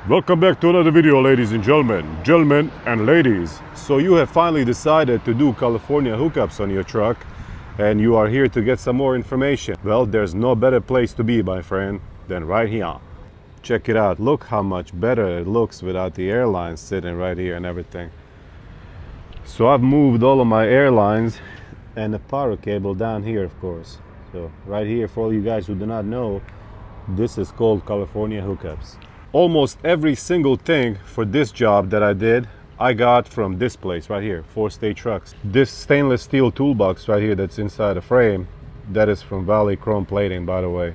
Welcome back to another video, ladies and gentlemen and ladies. So you have finally decided to do California hookups on your truck and you are here to get some more information. Well, there's no better place to be, my friend, than right here. Check it out. Look how much better it looks without the airlines sitting right here and everything. So I've moved all of my airlines and the power cable down here, of course. So right here, for all you guys who do not know, this is called California hookups. Almost every single thing for this job that I did, I got from this place right here, 4-State Trucks. This stainless steel toolbox right here that's inside the frame, that is from Valley Chrome Plating, by the way.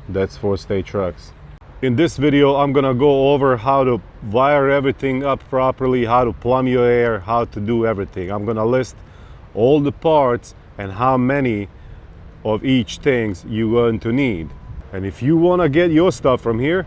That's 4-State Trucks. In this video, I'm gonna go over how to wire everything up properly, how to plumb your air, how to do everything. I'm gonna list all the parts and how many of each things you're going to need. And if you wanna get your stuff from here,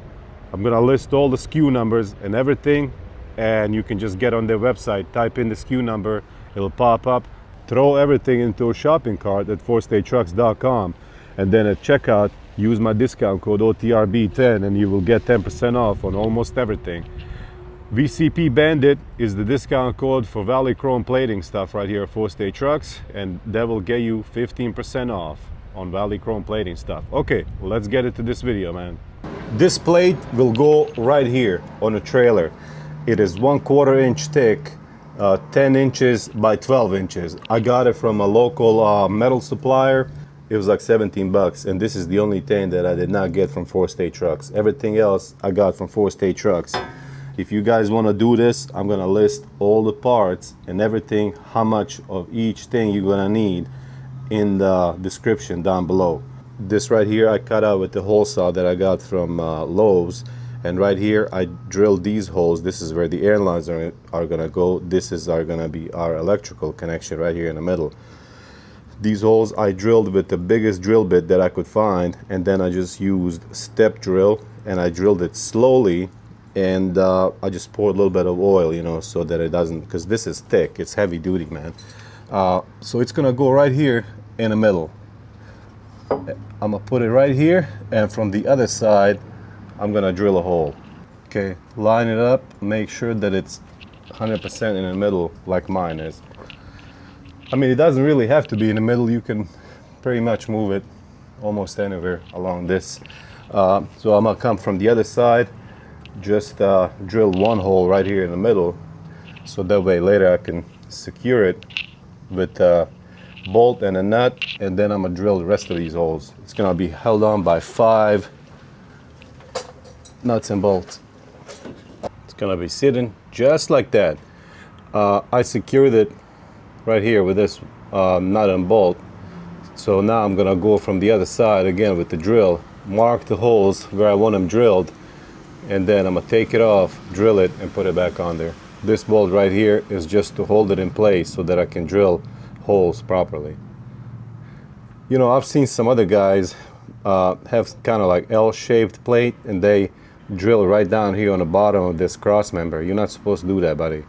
I'm gonna list all the SKU numbers and everything, and you can just get on their website, type in the SKU number, it'll pop up, throw everything into a shopping cart at 4statetrucks.com, and then at checkout, use my discount code OTRB10 and you will get 10% off on almost everything. VCP Bandit is the discount code for Valley Chrome Plating stuff right here at 4-State Trucks, and that will get you 15% off on Valley Chrome Plating stuff. Okay, let's get into this video, man. This plate will go right here on a trailer. It is 1/4 inch thick, 10 inches by 12 inches. I got it from a local metal supplier. It was like 17 bucks, and this is the only thing that I did not get from 4-State Trucks. Everything else I got from 4-State Trucks. If you guys want to do this, I'm gonna list all the parts and everything, how much of each thing you're gonna need in the description down below. This right here I cut out with the hole saw that I got from Lowe's, and right here I drilled these holes. This is where the airlines are gonna go. This is gonna be our electrical connection right here in the middle. These holes I drilled with the biggest drill bit that I could find, and then I just used step drill and I drilled it slowly, and I just poured a little bit of oil, you know, so that it doesn't, because this is thick, it's heavy duty, man. So it's gonna go right here in the middle. I'm gonna put it right here, and from the other side I'm gonna drill a hole. Okay, line it up, make sure that it's 100% in the middle like mine is. I mean, it doesn't really have to be in the middle. You can pretty much move it almost anywhere along this. So I'm gonna come from the other side, just drill one hole right here in the middle, so that way later I can secure it with a bolt and a nut, and then I'm gonna drill the rest of these holes. It's gonna be held on by 5 nuts and bolts. It's gonna be sitting just like that. I secured it right here with this nut and bolt. So now I'm gonna go from the other side again with the drill, mark the holes where I want them drilled, and then I'm gonna take it off, drill it, and put it back on there. This bolt right here is just to hold it in place so that I can drill holes properly. You know, I've seen some other guys have kind of like L-shaped plate, and they drill right down here on the bottom of this cross member. You're not supposed to do that, buddy.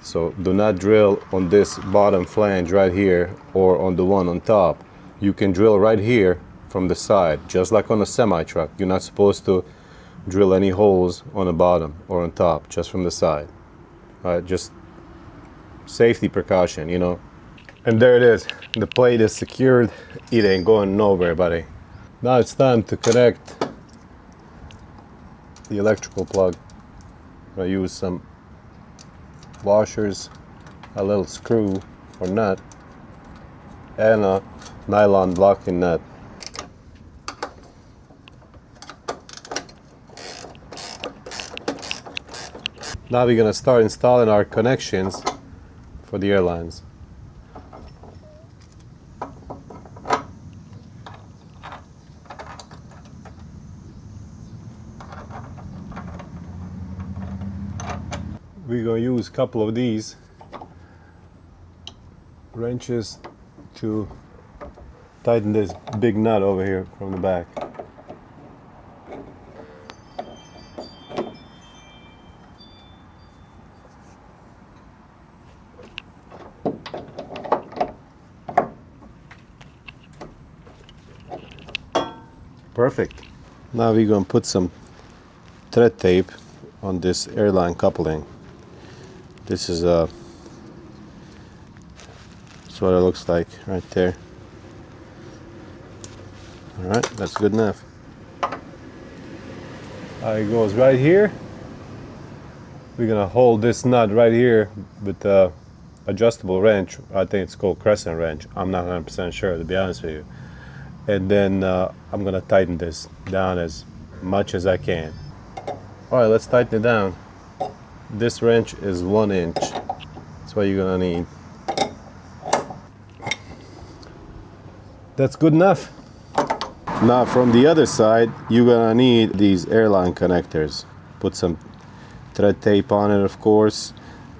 So do not drill on this bottom flange right here or on the one on top. You can drill right here from the side, just like on a semi truck. You're not supposed to drill any holes on the bottom or on top, just from the side. All right, just safety precaution, you know. And there it is. The plate is secured. It ain't going nowhere, buddy. Now it's time to connect the electrical plug. I use some washers, a little screw or nut, and a nylon blocking nut. Now we're gonna start installing our connections for the airlines. We're going to use a couple of these wrenches to tighten this big nut over here from the back. Perfect. Now we're going to put some thread tape on this airline coupling. This is that's what it looks like right there. All right, that's good enough. It goes right here. We're gonna hold this nut right here with the adjustable wrench. I think it's called crescent wrench. I'm not 100% sure, to be honest with you. And then I'm gonna tighten this down as much as I can. All right, let's tighten it down. This wrench is 1 inch. That's what you're gonna need. That's good enough. Now from the other side, you're gonna need these airline connectors. Put some thread tape on it, of course.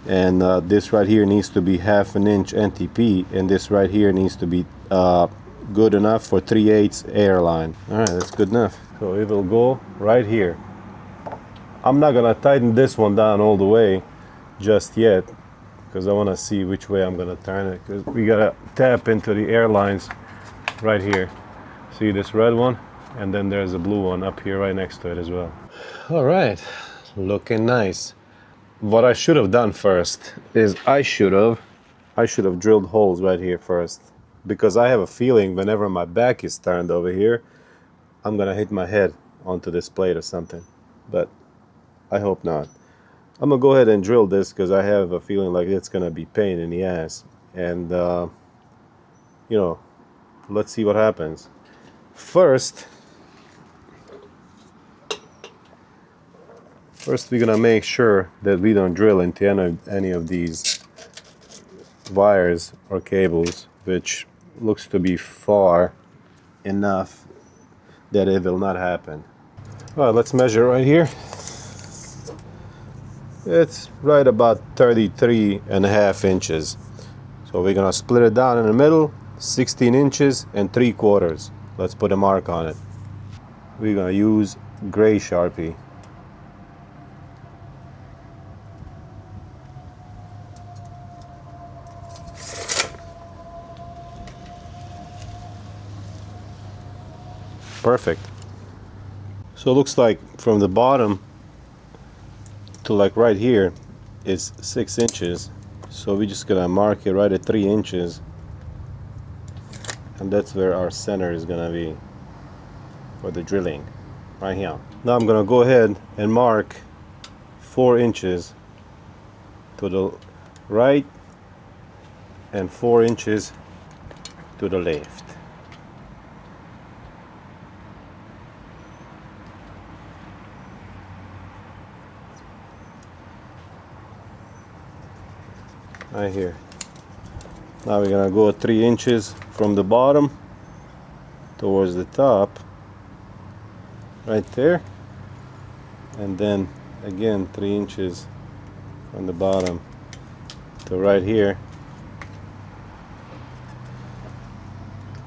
And this right here needs to be 1/2 inch NTP, and this right here needs to be good enough for 3/8 airline. All right, that's good enough. So it will go right here. I'm not gonna tighten this one down all the way just yet, because I want to see which way I'm gonna turn it, because we gotta tap into the airlines right here. See this red one, and then there's a blue one up here right next to it as well. All right, looking nice. What I should have done first is I should have drilled holes right here first, because I have a feeling whenever my back is turned over here, I'm gonna hit my head onto this plate or something, but I hope not. I'm gonna go ahead and drill this because I have a feeling like it's gonna be pain in the ass, and you know, let's see what happens. First we're gonna make sure that we don't drill into any of these wires or cables, which looks to be far enough that it will not happen. All right, let's measure right here. It's right about 33.5 inches. So we're gonna split it down in the middle, 16 inches and 3/4. Let's put a mark on it. We're gonna use gray Sharpie. Perfect. So it looks like from the bottom to like right here is 6 inches. So we're just gonna mark it right at 3 inches, and that's where our center is gonna be for the drilling, right here. Now I'm gonna go ahead and mark 4 inches to the right and 4 inches to the left. Right here. Now we're gonna go 3 inches from the bottom towards the top, right there, and then again 3 inches from the bottom to right here.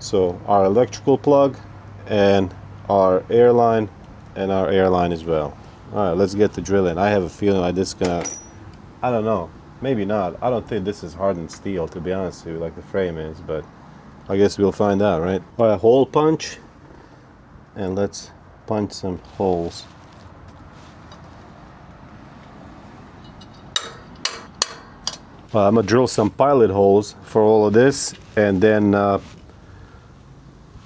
So our electrical plug and our airline and our airline as well. All right, let's get to drilling. I have a feeling like this is gonna, I don't know, maybe not. I don't think this is hardened steel, to be honest with you, like the frame is, but I guess we'll find out, right? All right, hole punch, and let's punch some holes. I'm gonna drill some pilot holes for all of this, and then I'm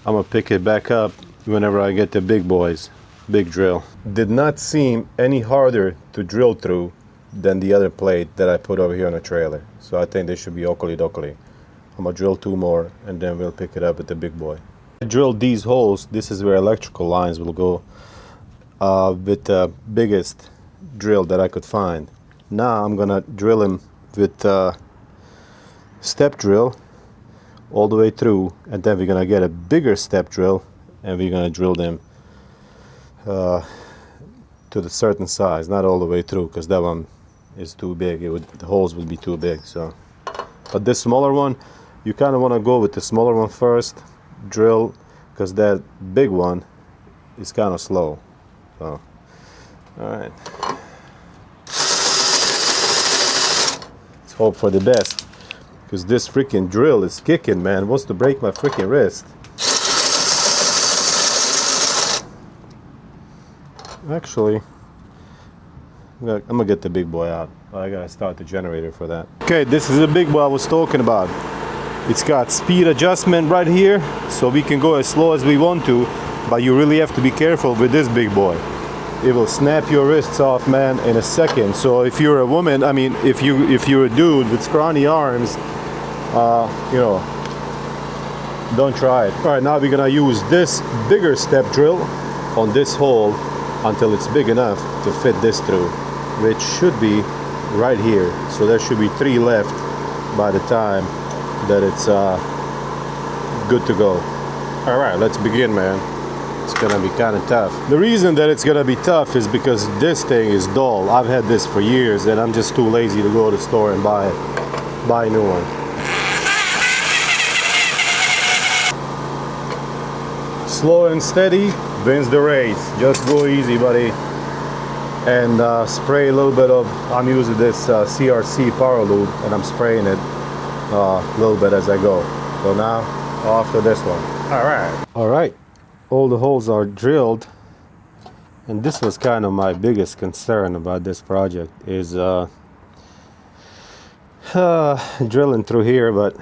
gonna pick it back up whenever I get the big boys, big drill. Did not seem any harder to drill through than the other plate that I put over here on the trailer. So I think they should be oakley dokley. I'm gonna drill 2 more and then we'll pick it up with the big boy. I drilled these holes. This is where electrical lines will go with the biggest drill that I could find. Now I'm gonna drill them with step drill all the way through, and then we're gonna get a bigger step drill and we're gonna drill them to the certain size, not all the way through, because that one is too big. The holes would be too big. So, but this smaller one, you kind of want to go with the smaller one first, drill, because that big one is kind of slow. So, all right, let's hope for the best, because this freaking drill is kicking, man. It wants to break my freaking wrist. Actually, I'm gonna get the big boy out. I gotta start the generator for that. Okay, this is the big boy I was talking about. It's got speed adjustment right here, so we can go as slow as we want to, but you really have to be careful with this big boy. It will snap your wrists off, man, in a second. So if you're a woman, I mean, if you're a dude with scrawny arms, you know, don't try it. All right, now we're gonna use this bigger step drill on this hole until it's big enough to fit this through, which should be right here. So there should be 3 left by the time that it's good to go. All right, let's begin, man. It's gonna be kind of tough. The reason that it's gonna be tough is because this thing is dull. I've had this for years and I'm just too lazy to go to the store and buy a new one. Slow and steady wins the race. Just go easy, buddy. And spray a little bit of, I'm using this CRC power lube and I'm spraying it a little bit as I go. So now off to this one. All right, all the holes are drilled, and this was kind of my biggest concern about this project is drilling through here, but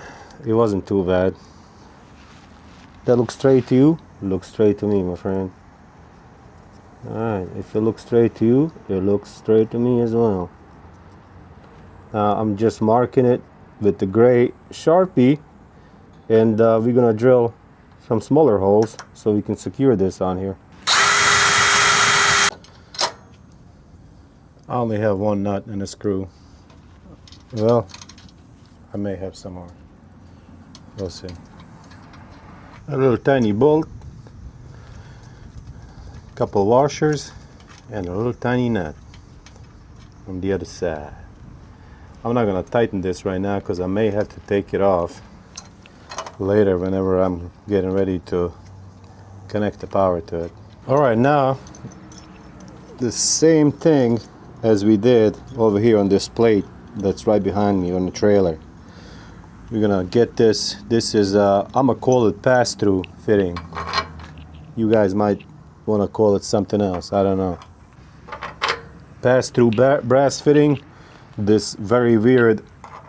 it wasn't too bad. That looks straight to you? Looks straight to me, my friend. Alright, if it looks straight to you, it looks straight to me as well. I'm just marking it with the gray Sharpie, and we're gonna drill some smaller holes so we can secure this on here. I only have 1 nut and a screw. Well, I may have some more. We'll see. A little tiny bolt, couple washers, and a little tiny nut on the other side. I'm not gonna tighten this right now because I may have to take it off later whenever I'm getting ready to connect the power to it. All right, now the same thing as we did over here on this plate that's right behind me on the trailer. We're gonna get this. This is I'm gonna call it pass-through fitting. You guys might want to call it something else, I don't know. Pass-through brass fitting. This very weird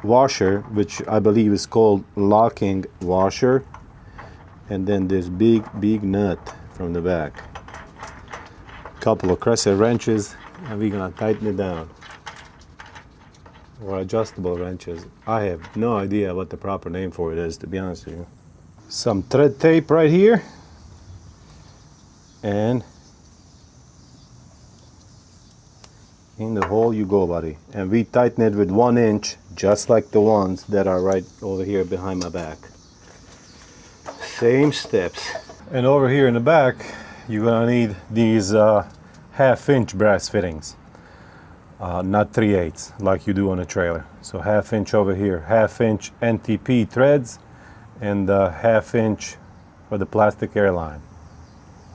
washer, which I believe is called locking washer, and then this big nut from the back. Couple of crescent wrenches, and we're gonna tighten it down. Or adjustable wrenches. I have no idea what the proper name for it is, to be honest with you. Some thread tape right here, and in the hole you go, buddy. And we tighten it with 1 inch, just like the ones that are right over here behind my back. Same steps. And over here in the back, you're gonna need these 1/2 inch brass fittings. Not 3/8 like you do on a trailer. So 1/2 inch over here, 1/2 inch NTP threads, and 1/2 inch for the plastic airline.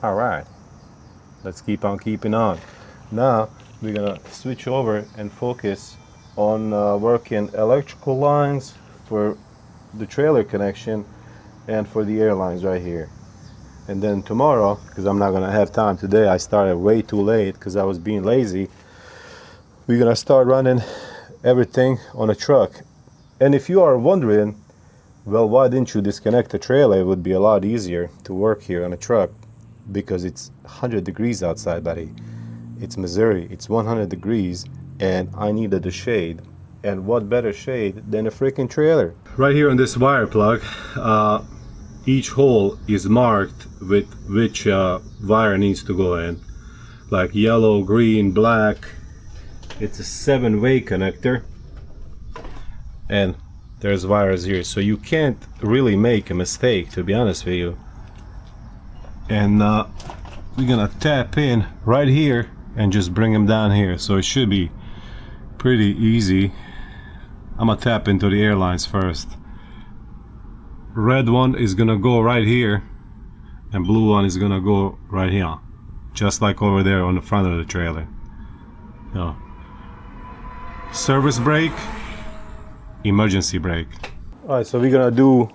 All right, let's keep on keeping on. Now we're gonna switch over and focus on working electrical lines for the trailer connection and for the airlines right here. And then tomorrow, because I'm not gonna have time today, I started way too late because I was being lazy, we're gonna start running everything on a truck. And if you are wondering, well, why didn't you disconnect the trailer? It would be a lot easier to work here on a truck, because it's 100 degrees outside, buddy. It's Missouri, it's 100 degrees, and I needed a shade. And what better shade than a freaking trailer? Right here on this wire plug, each hole is marked with which wire needs to go in. Like yellow, green, black. It's a 7-way connector. And there's wires here, so you can't really make a mistake, to be honest with you. And we're gonna tap in right here and just bring them down here, so it should be pretty easy. I'm gonna tap into the airlines first. Red one is gonna go right here, and blue one is gonna go right here, just like over there on the front of the trailer. No. Service brake, emergency brake. Alright, so we're gonna do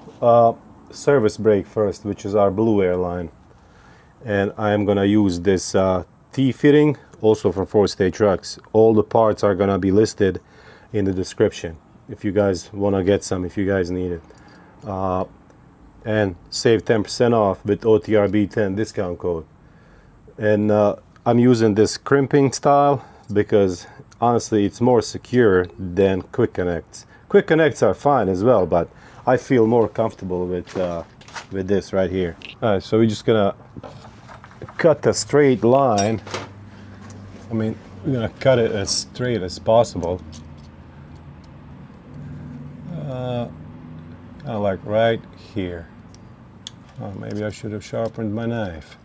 service brake first, which is our blue airline. And I am gonna use this T-fitting also from 4-state trucks. All the parts are gonna be listed in the description if you guys want to get some, if you guys need it. And save 10% off with OTRB10 discount code. And I'm using this crimping style because honestly it's more secure than quick connects. Quick connects are fine as well, but I feel more comfortable with this right here. All right, so we're just gonna cut a straight line. I mean, we're gonna cut it as straight as possible. Kind of like right here. Oh, maybe I should have sharpened my knife.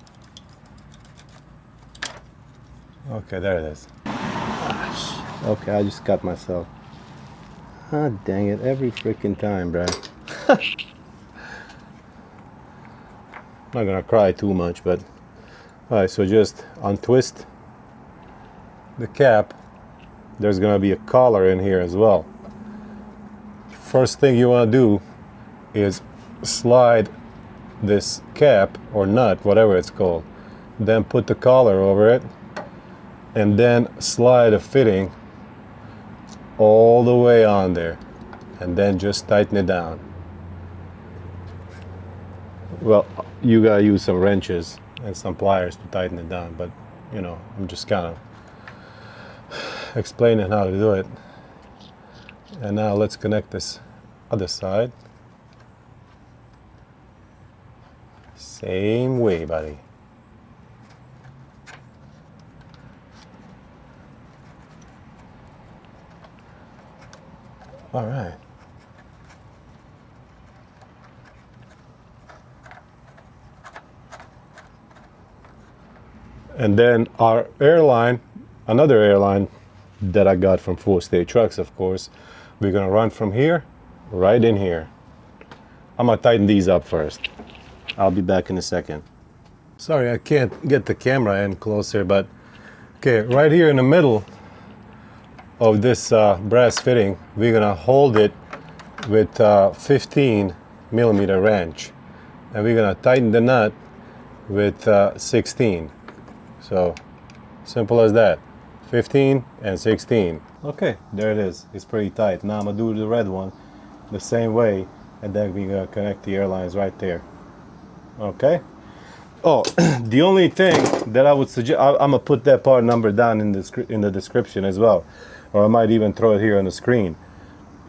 Okay, there it is. Gosh. Okay, I just cut myself. Ah, dang it, every freaking time, bro. I'm not gonna cry too much, but alright, so just untwist the cap. There's gonna be a collar in here as well. First thing you want to do is slide this cap or nut, whatever it's called, then put the collar over it, and then slide a fitting all the way on there, and then just tighten it down. Well, you gotta use some wrenches and some pliers to tighten it down, but you know, I'm just kind of explaining how to do it. And now let's connect this other side. Same way, buddy. All right. And then our airline, another airline that I got from 4-state trucks, of course, we're gonna run from here right in here. I'm gonna tighten these up first. I'll be back in a second. Sorry, I can't get the camera in closer, but okay, right here in the middle of this brass fitting, we're gonna hold it with 15mm wrench, and we're gonna tighten the nut with 16. So simple as that. 15 and 16. Okay, there it is. It's pretty tight. Now I'm gonna do the red one the same way, and then we're gonna connect the airlines right there. Okay. Oh, the only thing that I would suggest, I'm gonna put that part number down in the description as well, or I might even throw it here on the screen,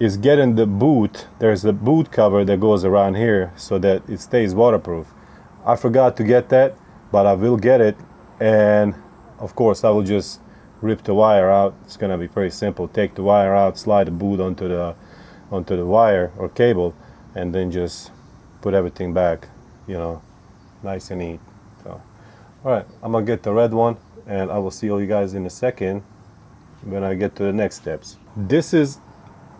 is getting the boot. There's a boot cover that goes around here so that it stays waterproof. I forgot to get that, but I will get it, and of course I will just rip the wire out. It's gonna be very simple. Take the wire out, slide the boot onto the wire or cable, and then just put everything back, you know, nice and neat. So, all right, I'm gonna get the red one, and I will see all you guys in a second when I get to the next steps. This is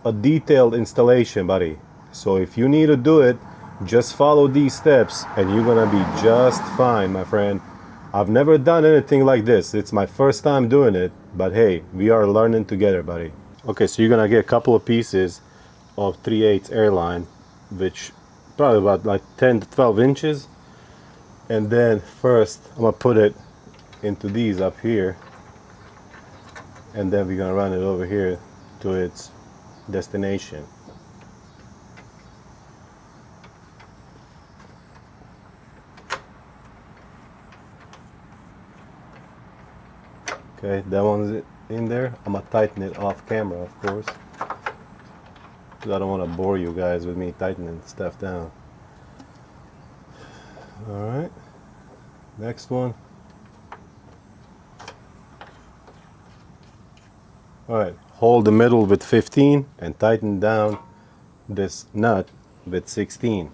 a detailed installation, buddy. So if you need to do it, just follow these steps and you're gonna be just fine, my friend. I've never done anything like this. It's my first time doing it, but hey, we are learning together, buddy. Okay, so you're gonna get a couple of pieces of 3/8 airline, which probably about like 10 to 12 inches. And then first I'm gonna put it into these up here, and then we're gonna run it over here to its destination. Okay, that one's in there. I'm gonna tighten it off camera, of course, because I don't want to bore you guys with me tightening stuff down. Alright, next one. Alright, hold the middle with 15 and tighten down this nut with 16.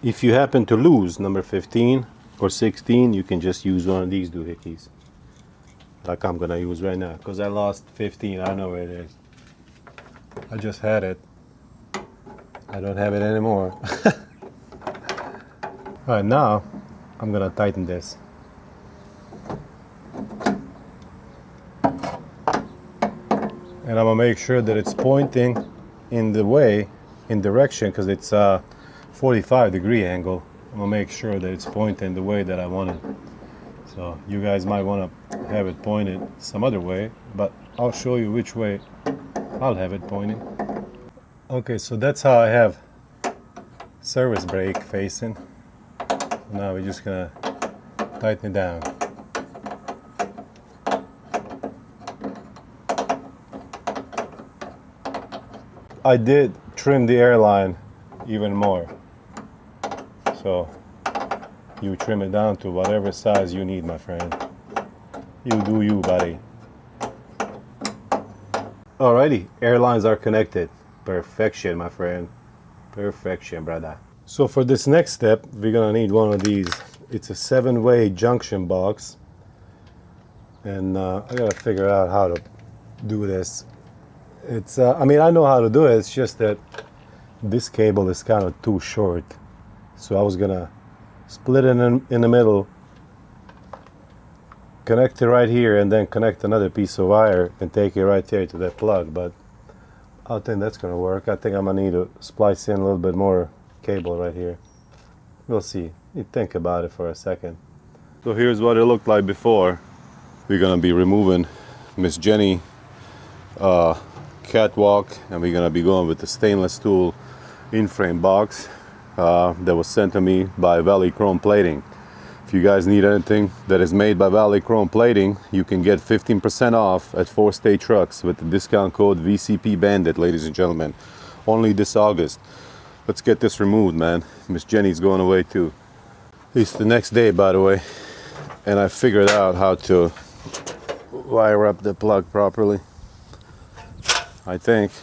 If you happen to lose number 15 or 16, you can just use one of these doohickeys, like I'm gonna use right now, because I lost 15. I don't know where it is. I just had it. I don't have it anymore. Alright, now I'm gonna tighten this. And I'm gonna make sure that it's pointing in the way, in direction, because it's a 45-degree angle. I'm gonna make sure that it's pointing the way that I want it. So you guys might want to have it pointed some other way, but I'll show you which way I'll have it pointing. Okay, so that's how I have service brake facing. Now we're just gonna tighten it down. I did trim the airline even more, so you trim it down to whatever size you need, my friend. You do you, buddy. Alrighty, airlines are connected. Perfection, my friend. Perfection, brother. So for this next step, we're gonna need one of these. It's a 7-way junction box, and I gotta figure out how to do this. It's I mean, I know how to do it. It's just that this cable is kind of too short, so I was gonna split it in the middle, connect it right here, and then connect another piece of wire and take it right there to that plug. But I don't think that's gonna work. I think I'm gonna need to splice in a little bit more cable right here. We'll see. You think about it for a second. So here's what it looked like before. We're gonna be removing Miss Jenny catwalk, and we're gonna be going with the stainless steel in-frame box that was sent to me by Valley Chrome Plating. If you guys need anything that is made by Valley Chrome Plating, you can get 15% off at 4-State Trucks with the discount code VCP Bandit, ladies and gentlemen. Only this August. Let's get this removed, man. Miss Jenny's going away too. It's the next day, by the way, and I figured out how to wire up the plug properly, I think.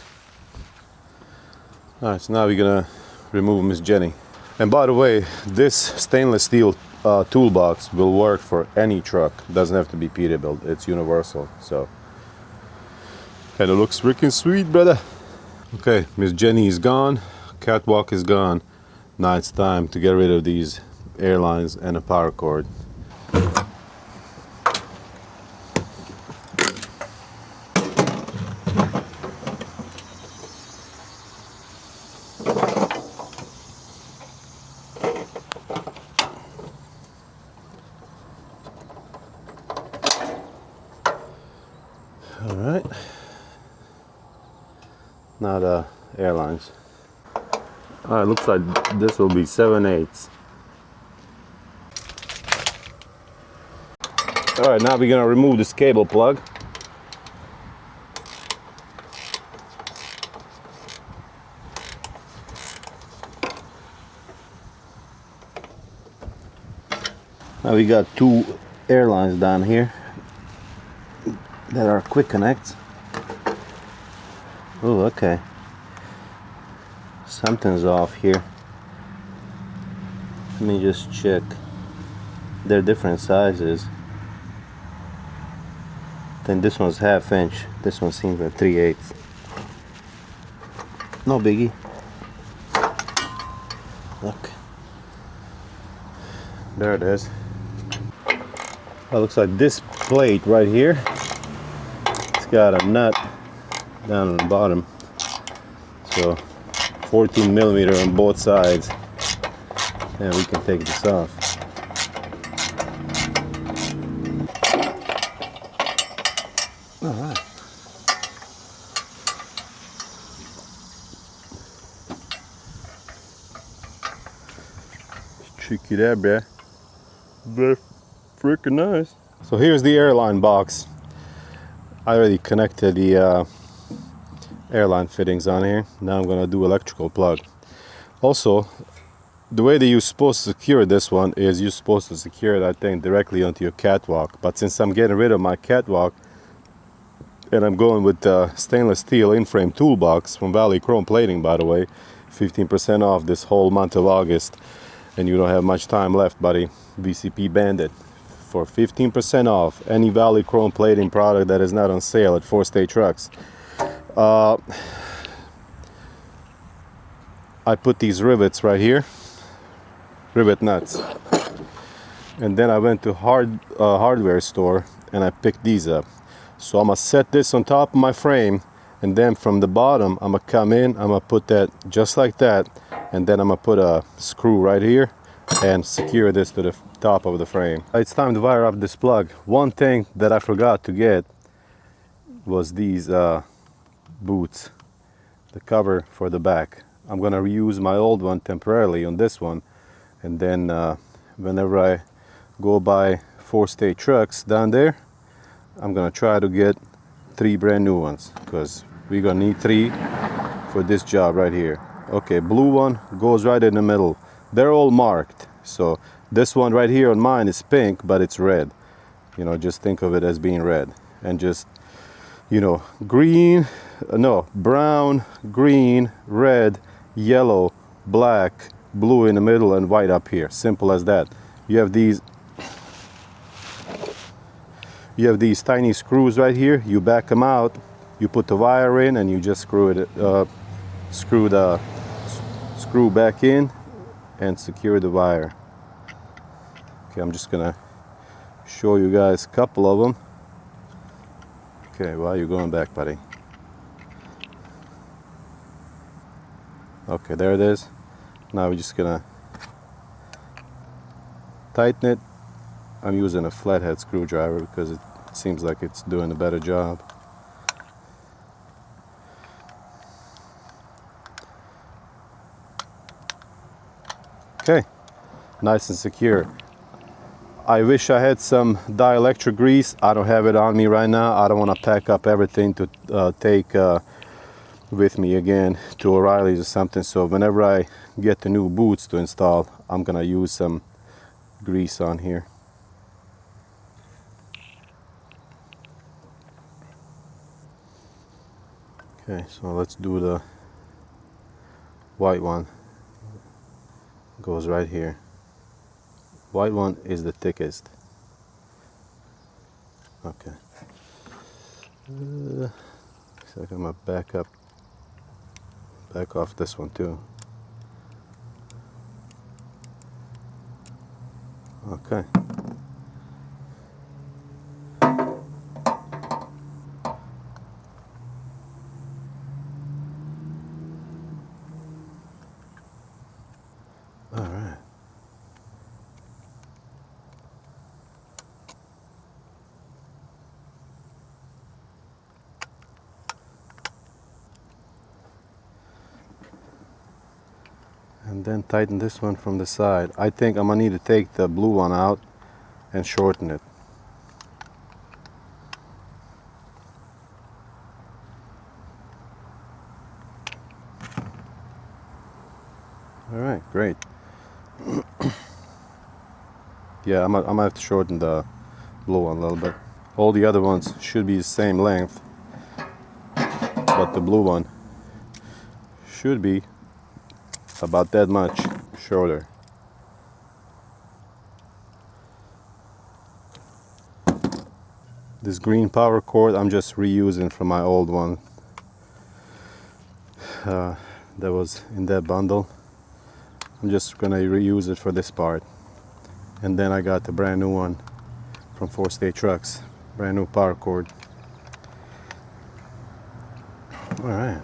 Alright, so now we're gonna remove Miss Jenny. And by the way, this stainless steel toolbox will work for any truck. It doesn't have to be Peterbilt, it's universal. So, and it looks freaking sweet, brother. Okay, Miss Jenny is gone, catwalk is gone. Now it's time to get rid of these airlines and a power cord. Alright, now the airlines. Alright, looks like this will be 7/8. Alright, now we're gonna remove this cable plug. Now we got two airlines down here that are quick connects. Oh, okay. Something's off here. Let me just check. They're different sizes. Then this one's 1/2 inch. This one seems like 3/8. No biggie. Look. There it is. It looks like this plate right here. It's got a nut down on the bottom. So 14mm on both sides. And we can take this off. Alright. Cheeky there, bruh. Very freaking nice. So here's the airline box. I already connected the airline fittings on here. Now I'm gonna do electrical plug. Also, the way that you're supposed to secure this one is you're supposed to secure that thing directly onto your catwalk. But since I'm getting rid of my catwalk and I'm going with the stainless steel in-frame toolbox from Valley Chrome Plating, by the way, 15% off this whole month of August, and you don't have much time left, buddy. VCP Bandit for 15% off any Valley Chrome Plating product that is not on sale at 4-State Trucks. I put these rivets right here, rivet nuts, and then I went to hardware store and I picked these up. So I'm gonna set this on top of my frame, and then from the bottom I'm gonna come in, I'm gonna put that just like that, and then I'm gonna put a screw right here and secure this to top of the frame. It's time to wire up this plug. One thing that I forgot to get was these boots, the cover for the back. I'm gonna reuse my old one temporarily on this one, and then whenever I go buy 4-stage trucks down there, I'm gonna try to get 3 brand new ones, because we're gonna need 3 for this job right here. Okay, blue one goes right in the middle. They're all marked, so this one right here on mine is pink, but it's red. You know, just think of it as being red. And just, you know, green, no, brown, green, red, yellow, black, blue in the middle, and white up here. Simple as that. You have these tiny screws right here. You back them out, you put the wire in, and you just screw it, screw back in and secure the wire. Okay, I'm just gonna show you guys a couple of them. Okay, why are you going back, buddy? Okay, there it is. Now we're just gonna tighten it. I'm using a flathead screwdriver because it seems like it's doing a better job. Okay, nice and secure. I wish I had some dielectric grease. I don't have it on me right now. I don't want to pack up everything to take with me again to O'Reilly's or something. So whenever I get the new boots to install, I'm gonna use some grease on here. Okay, so let's do the white one. Goes right here. White one is the thickest. Okay. So I'm gonna back off this one too. Okay. All right. And then tighten this one from the side. I think I'm gonna need to take the blue one out and shorten it. All right, great. Yeah, I'm gonna have to shorten the blue one a little bit. All the other ones should be the same length, but the blue one should be about that much shorter. This green power cord I'm just reusing from my old one that was in that bundle. I'm just gonna reuse it for this part. And then I got the brand new one from 4-stage trucks, brand new power cord. All right.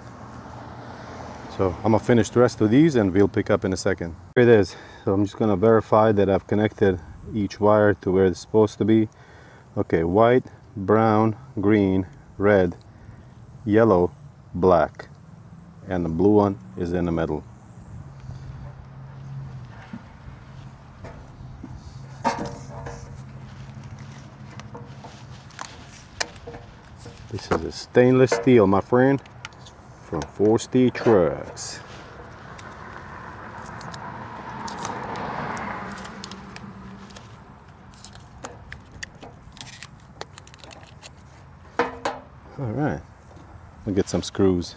So I'm gonna finish the rest of these and we'll pick up in a second. Here it is. So I'm just gonna verify that I've connected each wire to where it's supposed to be. Okay, white, brown, green, red, yellow, black, and the blue one is in the middle. This is a stainless steel, my friend, from 4-stage trucks. All right, we'll get some screws.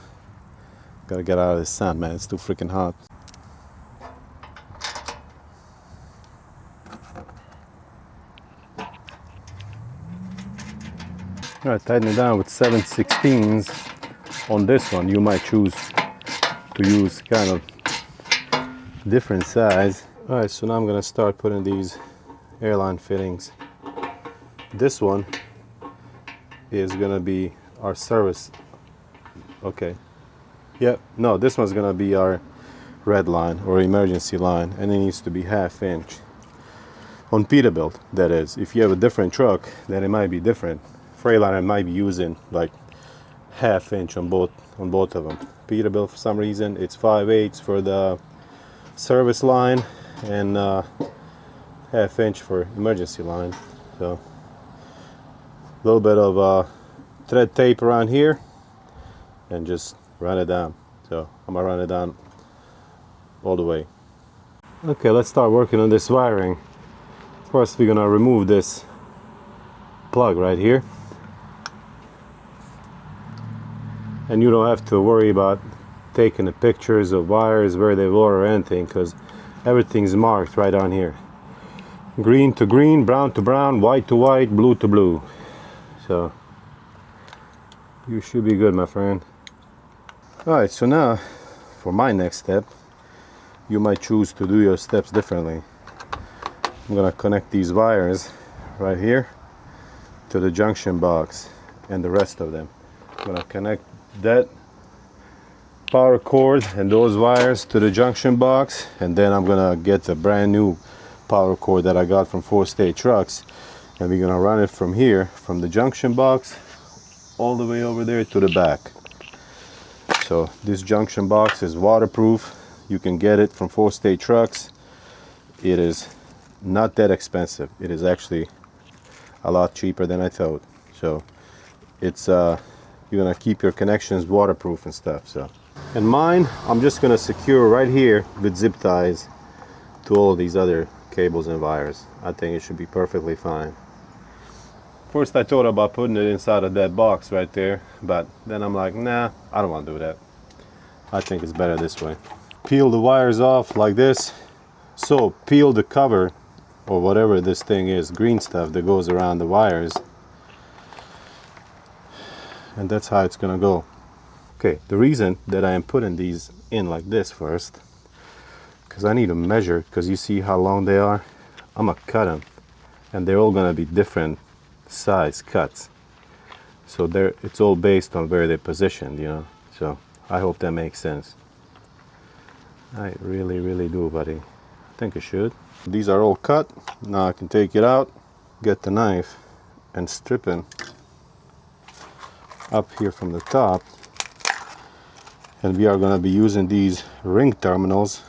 Gotta get out of the sun, man. It's too freaking hot. All right, tighten it down with 7/16 on this one. You might choose to use kind of different size. All right, so now I'm gonna start putting these airline fittings. This one is gonna be our service. Okay. Yep, no, this one's gonna be our red line or emergency line, and it needs to be 1/2 inch. On Peterbilt, that is. If you have a different truck, then it might be different. Freightliner might be using like half-inch on both of them. Peterbilt, for some reason, it's 5/8 for the service line and half-inch for emergency line. So a little bit of thread tape around here and just run it down. So I'm gonna run it down all the way. Okay, let's start working on this wiring. First, we're gonna remove this plug right here, and you don't have to worry about taking the pictures of wires where they were or anything, because everything's marked right on here. Green to green, brown to brown, white to white, blue to blue. So you should be good, my friend. Alright, so now for my next step, you might choose to do your steps differently. I'm gonna connect these wires right here to the junction box and the rest of them. I'm gonna connect that power cord and those wires to the junction box, and then I'm gonna get the brand new power cord that I got from 4-state trucks, and we're gonna run it from here, from the junction box all the way over there to the back. So this junction box is waterproof. You can get it from 4-state trucks. It is not that expensive. It is actually a lot cheaper than I thought. So it's you're gonna keep your connections waterproof and stuff. So, and mine, I'm just gonna secure right here with zip ties to all these other cables and wires. I think it should be perfectly fine. First I thought about putting it inside of that box right there, but then I'm like, nah, I don't want to do that. I think it's better this way. Peel the wires off like this. So peel the cover or whatever this thing is, green stuff that goes around the wires, and that's how it's gonna go. Okay, the reason that I am putting these in like this first, because I need to measure, because you see how long they are. I'm gonna cut them, and they're all gonna be different size cuts, so it's all based on where they're positioned, you know. So I hope that makes sense. I really do, buddy. I think it should. These are all cut. Now I can take it out, get the knife, and strip it up here from the top. And we are going to be using these ring terminals.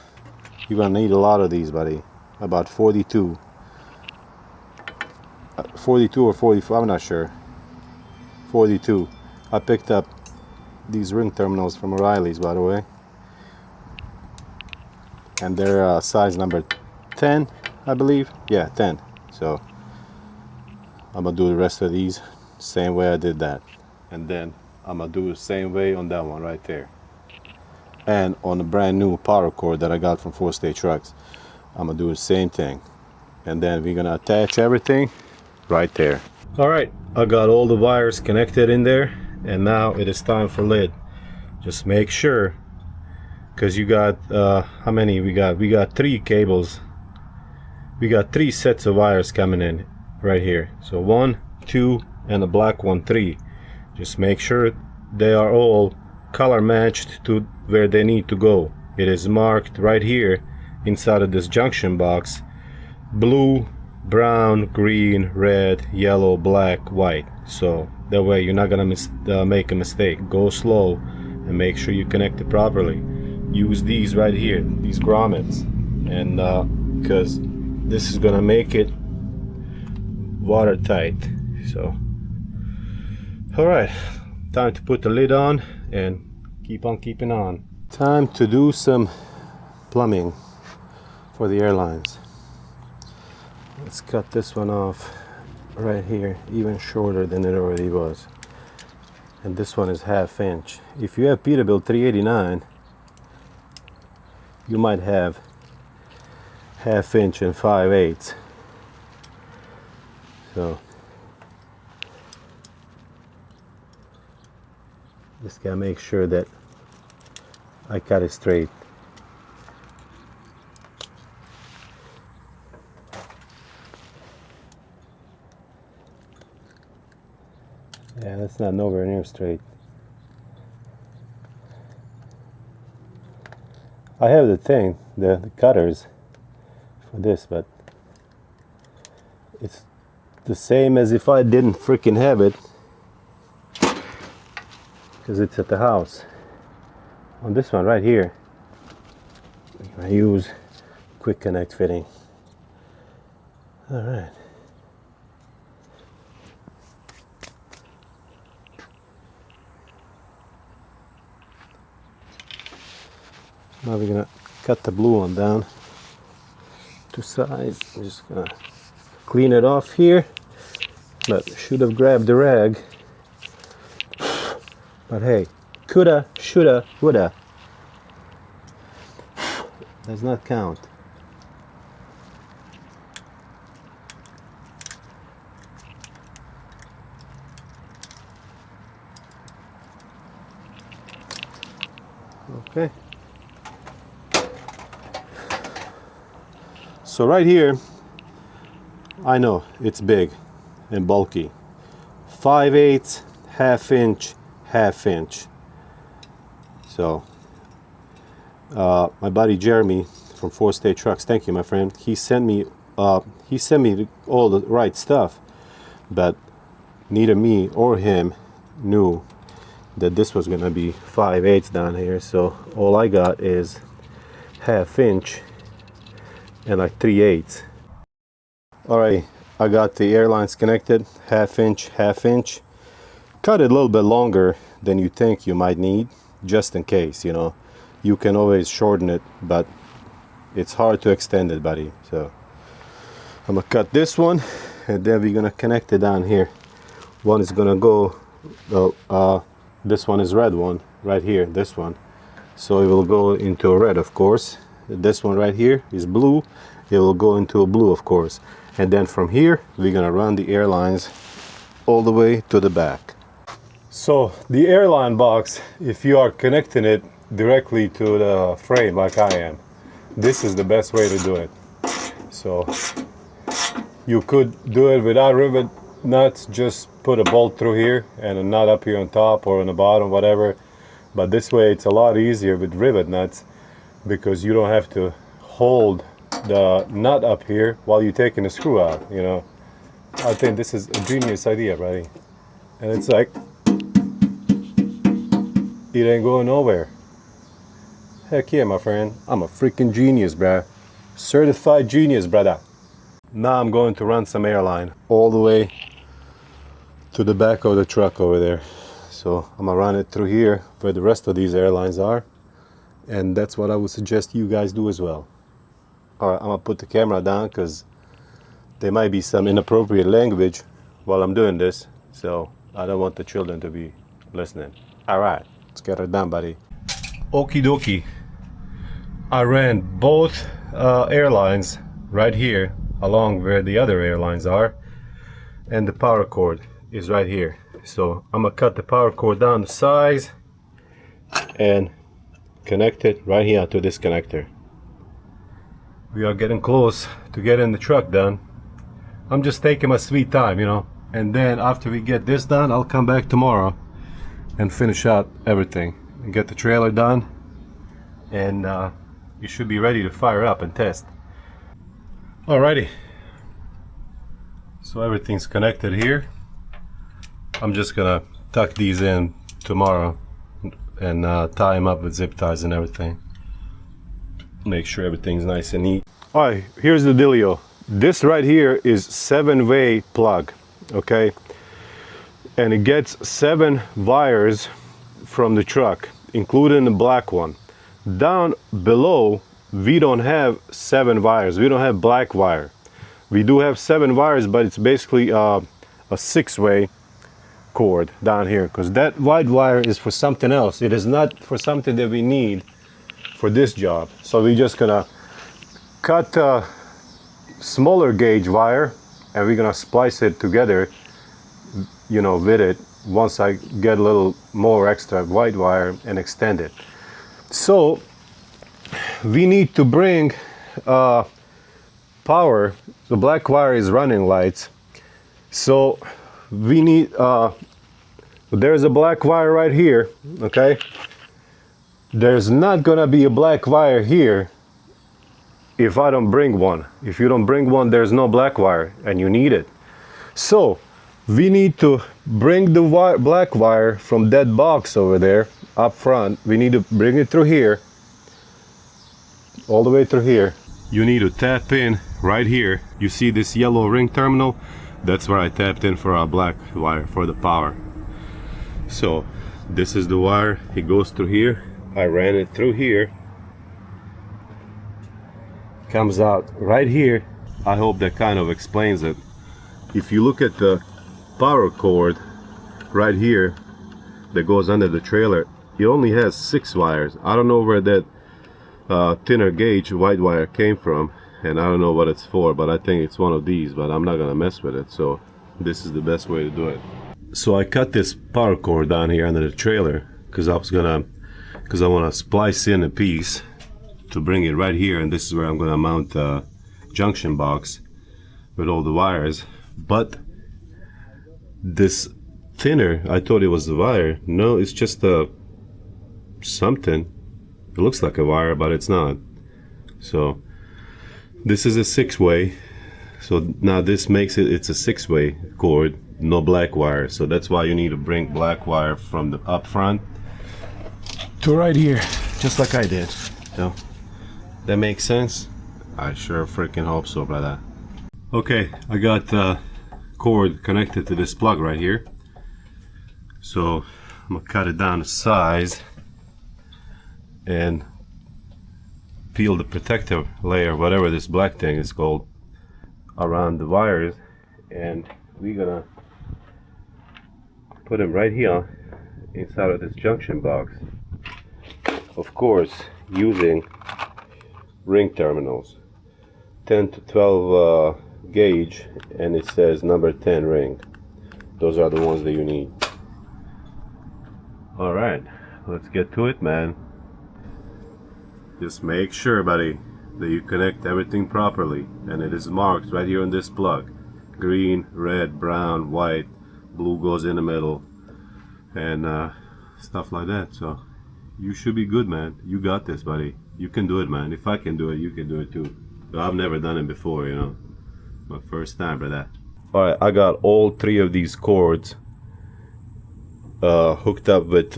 You're going to need a lot of these, buddy. About 42. 42 or 44, I'm not sure. 42. I picked up these ring terminals from O'Reilly's, by the way. And they're size number 10, I believe. Yeah, 10. So I'm gonna do the rest of these same way I did that, and then I'm gonna do the same way on that one right there, and on the brand new power cord that I got from 4-state trucks. I'm gonna do the same thing, and then we're gonna attach everything right there. All right, I got all the wires connected in there, and now it is time for lid. Just make sure, because you got how many we got? We got 3 cables. We got 3 sets of wires coming in right here. So 1, 2, and the black one 3. Just make sure they are all color matched to where they need to go. It is marked right here inside of this junction box: blue, brown, green, red, yellow, black, white. So that way you're not gonna make a mistake. Go slow and make sure you connect it properly. Use these right here, these grommets, and because this is gonna make it watertight. So all right, time to put the lid on and keep on keeping on. Time to do some plumbing for the airlines. Let's cut this one off right here, even shorter than it already was. And this one is 1/2 inch. If you have Peterbilt 389, you might have 1/2 inch and 5/8. So just gotta make sure that I cut it straight. Yeah, that's not nowhere near straight. I have the thing, the cutters for this, but It's the same as if I didn't freaking have it, because it's at the house. On this one right here, I use quick connect fitting. All right. Now we're gonna cut the blue one down to size. I'm just gonna clean it off here, but should have grabbed the rag. But hey, coulda, shoulda, woulda. Does not count. Okay. So right here, I know it's big and bulky. 5/8, half inch, half inch. So my buddy Jeremy from 4 State Trucks, thank you my friend, he sent me all the right stuff, but neither me or him knew that this was gonna be 5/8 down here. So all I got is half inch and like 3/8. Alright, I got the airlines connected, half inch, half inch. Cut it a little bit longer than you think you might need, just in case, you know. You can always shorten it, but it's hard to extend it, buddy. So I'm gonna cut this one, and then we're gonna connect it down here. One is gonna go, this one is red one, right here, this one. So it will go into a red, of course. This one right here is blue. It will go into a blue, of course. And then from here, we're gonna run the airlines all the way to the back. So the airline box, if you are connecting it directly to the frame like I am, this is the best way to do it. So you could do it without rivet nuts, just put a bolt through here and a nut up here on top or on the bottom, whatever. But this way it's a lot easier with rivet nuts, because you don't have to hold the nut up here while you're taking the screw out, you know. I think this is a genius idea, buddy. And it's like, it ain't going nowhere. Heck yeah, my friend. I'm a freaking genius, bruh. Certified genius, brother. Now I'm going to run some airline all the way to the back of the truck over there. So I'm gonna run it through here where the rest of these airlines are. And that's what I would suggest you guys do as well. Alright, I'm gonna put the camera down because there might be some inappropriate language while I'm doing this. So I don't want the children to be listening. Alright, let's get her done, buddy. Okie dokie. I ran both airlines right here along where the other airlines are, and the power cord is right here. So I'm gonna cut the power cord down to size and connect it right here to this connector. We are getting close to getting the truck done. I'm just taking my sweet time, you know, and then after we get this done, I'll come back tomorrow and finish out everything and get the trailer done, and you should be ready to fire up and test. Alrighty, so everything's connected here. I'm just gonna tuck these in tomorrow and tie them up with zip ties and everything. Make sure everything's nice and neat. Alright, here's the dealio. This right here is 7-way plug, okay? And it gets 7 wires from the truck, including the black one. Down below, we don't have 7 wires. We don't have black wire. We do have 7 wires, but it's basically a 6-way cord down here, because that white wire is for something else. It is not for something that we need for this job. So we're just gonna cut a smaller gauge wire and we're gonna splice it together, you know, with it once I get a little more extra white wire and extend it. So we need to bring power. The black wire is running lights, so we need there's a black wire right here, okay? There's not gonna be a black wire here if I don't bring one. If you don't bring one, there's no black wire, and you need it. So we need to bring the black wire from that box over there up front. We need to bring it through here, all the way through here. You need to tap in right here. You see this yellow ring terminal? That's where I tapped in for our black wire for the power. So this is the wire. It goes through here. I ran it through here. Comes out right here. I hope that kind of explains it. If you look at the power cord right here that goes under the trailer, it only has 6 wires. I don't know where that thinner gauge white wire came from, and I don't know what it's for, but I think it's one of these, but I'm not gonna mess with it. So this is the best way to do it. So I cut this power cord down here under the trailer because I want to splice in a piece to bring it right here, and this is where I'm gonna mount the junction box with all the wires. But this thinner, I thought it was the wire. No, it's just a something. It looks like a wire, but it's not. So this is a 6-way. So now this makes it's a 6-way cord, no black wire. So that's why you need to bring black wire from the up front to right here, just like I did. So that makes sense? I sure freaking hope so, brother. Okay, I got the cord connected to this plug right here. So I'm gonna cut it down to size and peel the protective layer, whatever this black thing is called, around the wires, and we're gonna put them right here inside of this junction box. Of course, using ring terminals, 10 to 12 gauge, and it says number 10 ring. Those are the ones that you need. All right, let's get to it, man. Just make sure, buddy, that you connect everything properly, and it is marked right here on this plug. Green, red, brown, white, blue goes in the middle, and stuff like that. So you should be good, man. You got this, buddy. You can do it, man. If I can do it, you can do it too. But I've never done it before, you know. My first time for that. Alright, I got all 3 of these cords hooked up with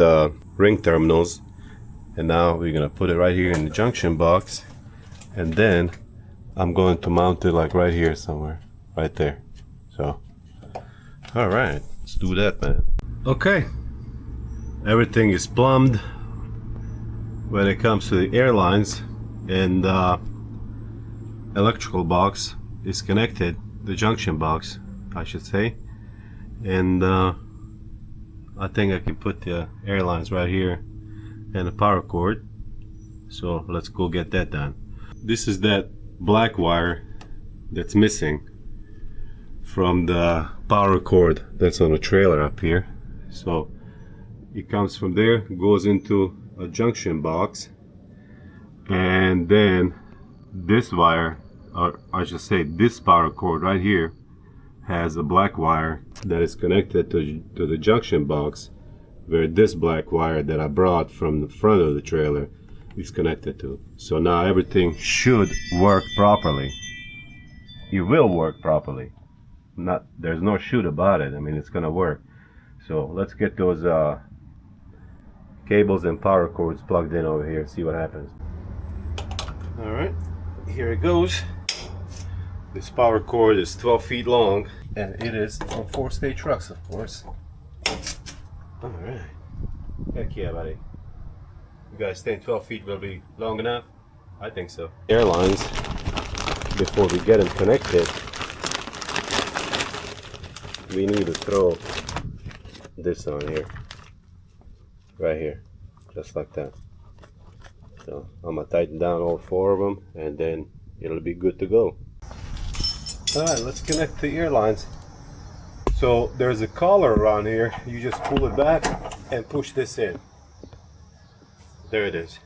ring terminals, and now we're gonna put it right here in the junction box, and then I'm going to mount it like right here somewhere, right there. So alright, let's do that, man. Okay, everything is plumbed when it comes to the airlines, and electrical box is connected, the junction box I should say, and I think I can put the airlines right here and a power cord. So let's go get that done. This is that black wire that's missing from the power cord that's on the trailer up here. So it comes from there, goes into a junction box, and then this wire, or I should say this power cord right here, has a black wire that is connected to the junction box, where this black wire that I brought from the front of the trailer is connected to. So now everything should work properly. It will work properly. There's no shoot about it. I mean, it's gonna work. So let's get those cables and power cords plugged in over here and see what happens. All right, here it goes. This power cord is 12 feet long, and it is from 4-stage trucks, of course. All right. Heck yeah, buddy. You guys think 12 feet will be long enough? I think so. Airlines, before we get them connected, we need to throw this on here. Right here. Just like that. So I'm going to tighten down all 4 of them, and then it'll be good to go. Alright, let's connect the airlines. So there's a collar around here. You just pull it back and push this in. There it is.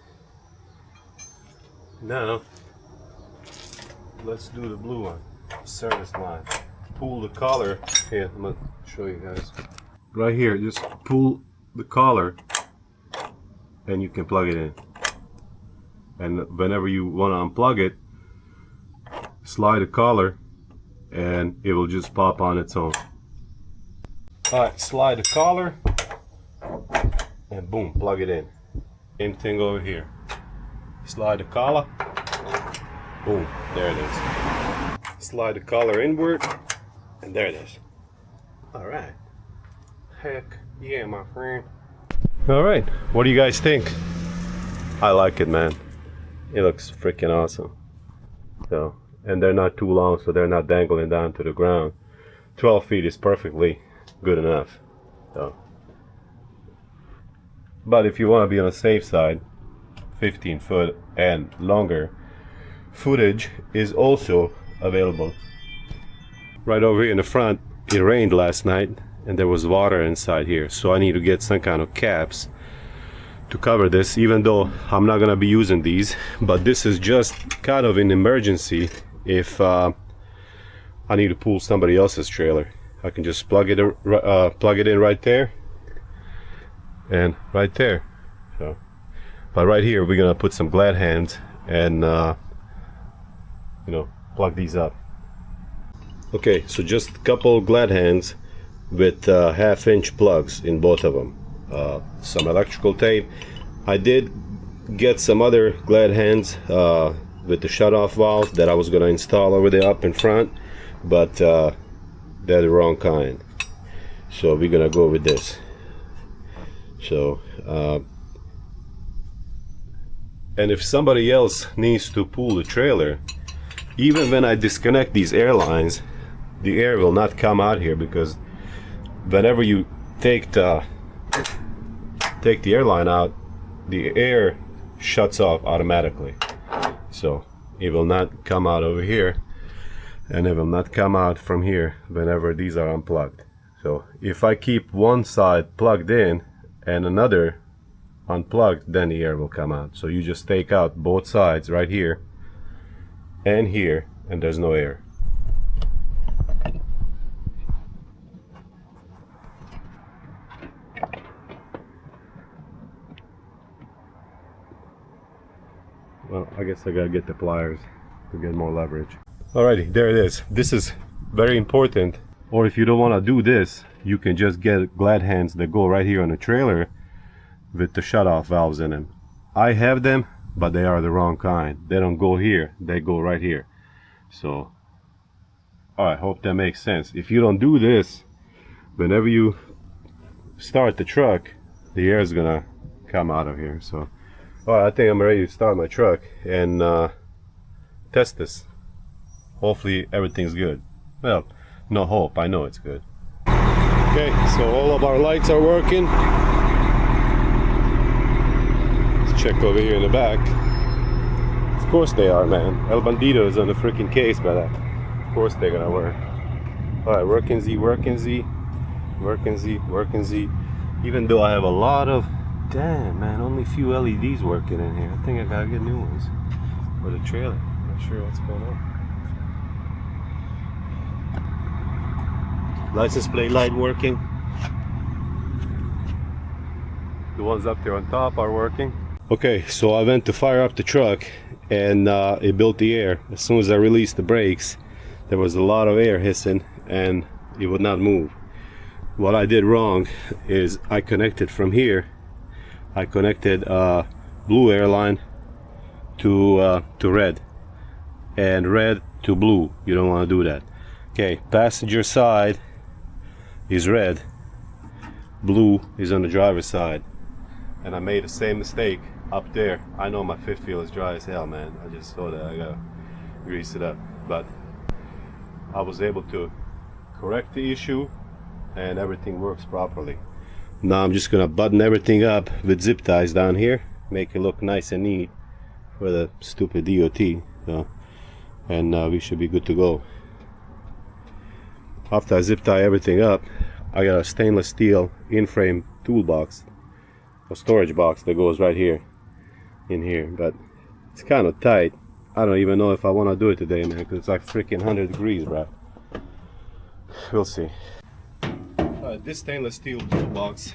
Now let's do the blue one, service line. Pull the collar. Here, I'm gonna show you guys. Right here, just pull the collar and you can plug it in. And whenever you want to unplug it, slide the collar and it will just pop on its own. Alright, slide the collar and boom, plug it in. Same thing over here. Slide the collar, boom, there it is. Slide the collar inward and there it is. Alright. Heck yeah, my friend. Alright, what do you guys think? I like it, man. It looks freaking awesome. So, and they're not too long, so they're not dangling down to the ground. 12 feet is perfectly good enough. So, but if you want to be on the safe side, 15 foot and longer footage is also available. Right over here in the front, it rained last night and there was water inside here, so I need to get some kind of caps to cover this, even though I'm not gonna be using these. But this is just kind of an emergency if I need to pull somebody else's trailer. I can just plug it in right there and right there. So, but right here we're gonna put some glad hands and you know, plug these up. Okay, so just a couple glad hands with 1/2-inch plugs in both of them. Some electrical tape. I did get some other glad hands with the shut-off valve that I was going to install over there up in front, but they're the wrong kind, so we're gonna go with this. So and if somebody else needs to pull the trailer, even when I disconnect these airlines, the air will not come out here, because whenever you take the airline out, the air shuts off automatically. So it will not come out over here, and it will not come out from here whenever these are unplugged. So if I keep one side plugged in and another unplugged, then the air will come out. So you just take out both sides right here and here, and there's no air. Well, I guess I gotta get the pliers to get more leverage. Alrighty, there it is. This is very important. Or if you don't want to do this, you can just get glad hands that go right here on the trailer with the shut-off valves in them. I have them, but they are the wrong kind. They don't go here, they go right here. So, I hope that makes sense. If you don't do this, whenever you start the truck, the air is gonna come out of here. So, alright, I think I'm ready to start my truck and test this. Hopefully everything's good. Well, no hope, I know it's good. Okay, so all of our lights are working. Let's check over here in the back. Of course they are, man. El Bandito is on the freaking case, but of course they're gonna work. Alright, working Z, working Z, working Z, working Z. Even though I have a lot of, damn man, only few LEDs working in here. I think I gotta get new ones for the trailer. Not sure what's going on. License plate light working. The ones up there on top are working. Okay, so I went to fire up the truck and it built the air. As soon as I released the brakes, there was a lot of air hissing and it would not move. What I did wrong is I connected from here. I connected blue airline to red and red to blue. You don't want to do that. Okay, passenger side is red, blue is on the driver's side, and I made the same mistake up there. I know my fifth wheel is dry as hell, man. I just saw that. I gotta grease it up, but I was able to correct the issue and everything works properly. Now I'm just gonna button everything up with zip ties down here, make it look nice and neat for the stupid DOT. So, and we should be good to go. After I zip tie everything up, I got a stainless steel in-frame toolbox, a storage box that goes right here, in here, but it's kind of tight. I don't even know if I want to do it today, man, because it's like freaking 100 degrees, bro. We'll see. This stainless steel toolbox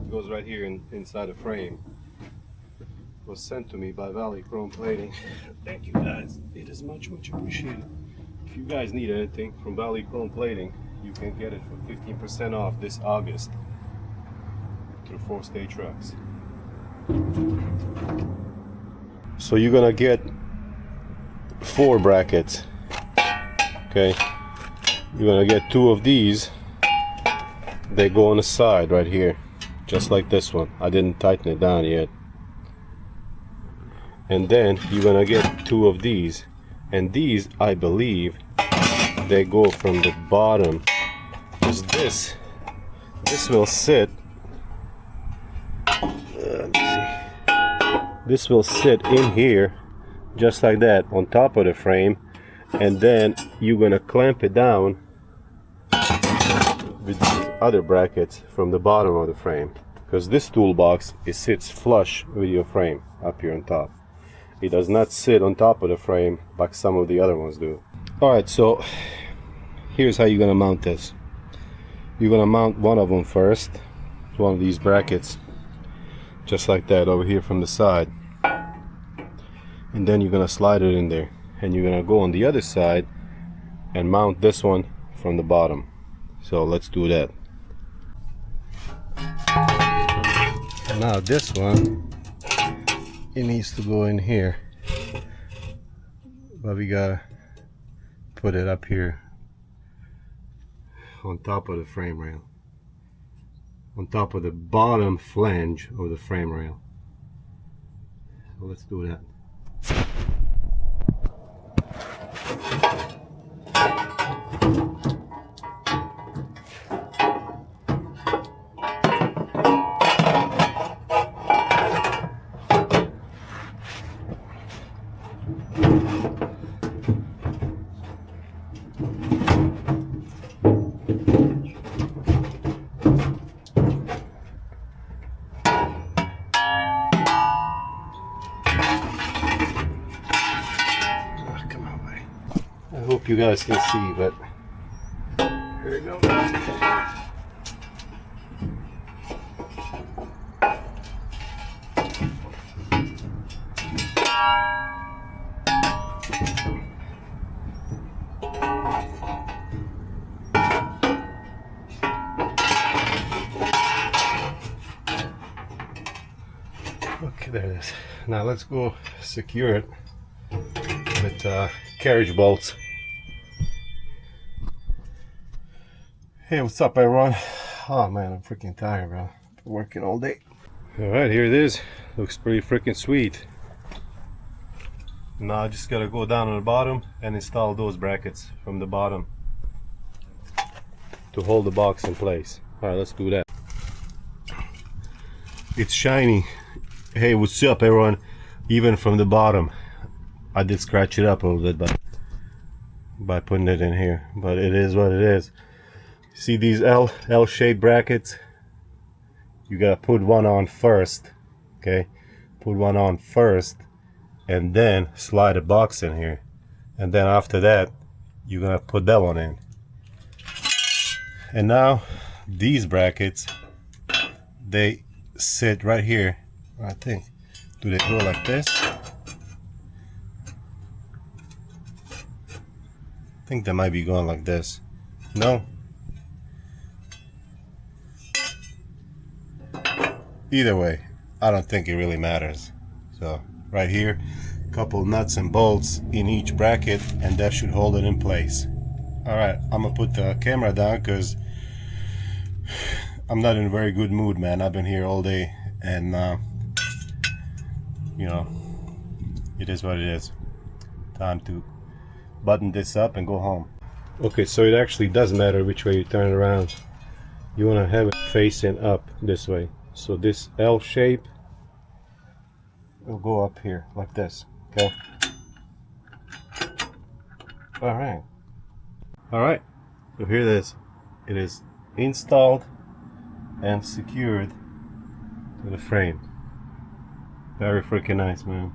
goes right here inside the frame. It was sent to me by Valley Chrome Plating. Thank you guys. It is much appreciated. If you guys need anything from Valley Chrome Plating, you can get it for 15% off this August through 4-state trucks. So you're gonna get 4 brackets. Okay, you're gonna get 2 of these. They go on the side right here, just like this one. I didn't tighten it down yet. And then you're gonna get 2 of these, and these, I believe, they go from the bottom, because this will sit, let me see, this will sit in here just like that on top of the frame, and then you're gonna clamp it down with these other brackets from the bottom of the frame, because this toolbox, it sits flush with your frame up here on top. It does not sit on top of the frame like some of the other ones do. Alright, so here's how you're gonna mount this. You're gonna mount one of them first, one of these brackets, just like that over here from the side. And then you're gonna slide it in there. And you're gonna go on the other side and mount this one from the bottom. So let's do that. Now this one, it needs to go in here, but we gotta put it up here on top of the frame rail, on top of the bottom flange of the frame rail. So let's do that. I hope you guys can see, but here we go. Okay, there it is. Now let's go secure it with carriage bolts. Hey, what's up, everyone? Oh man, I'm freaking tired, bro. Been working all day. Alright, here it is. Looks pretty freaking sweet. Now I just gotta go down on the bottom and install those brackets from the bottom to hold the box in place. Alright, let's do that. It's shiny. Hey, what's up, everyone? Even from the bottom. I did scratch it up a little bit by putting it in here, but it is what it is. See these L-shaped brackets? You gotta put one on first, okay? Put one on first, and then slide a box in here, and then after that, you're gonna put that one in. And now these brackets, they sit right here. I think. Do they go like this? I think they might be going like this. No? Either way, I don't think it really matters. So right here, a couple nuts and bolts in each bracket, and that should hold it in place. Alright, I'm gonna put the camera down because I'm not in a very good mood, man. I've been here all day, and you know, it is what it is. Time to button this up and go home. Okay, so it actually does matter which way you turn it around. You want to have it facing up this way. So this L shape will go up here like this, okay? Alright. Alright, so here it is. It is installed and secured to the frame. Very freaking nice, man.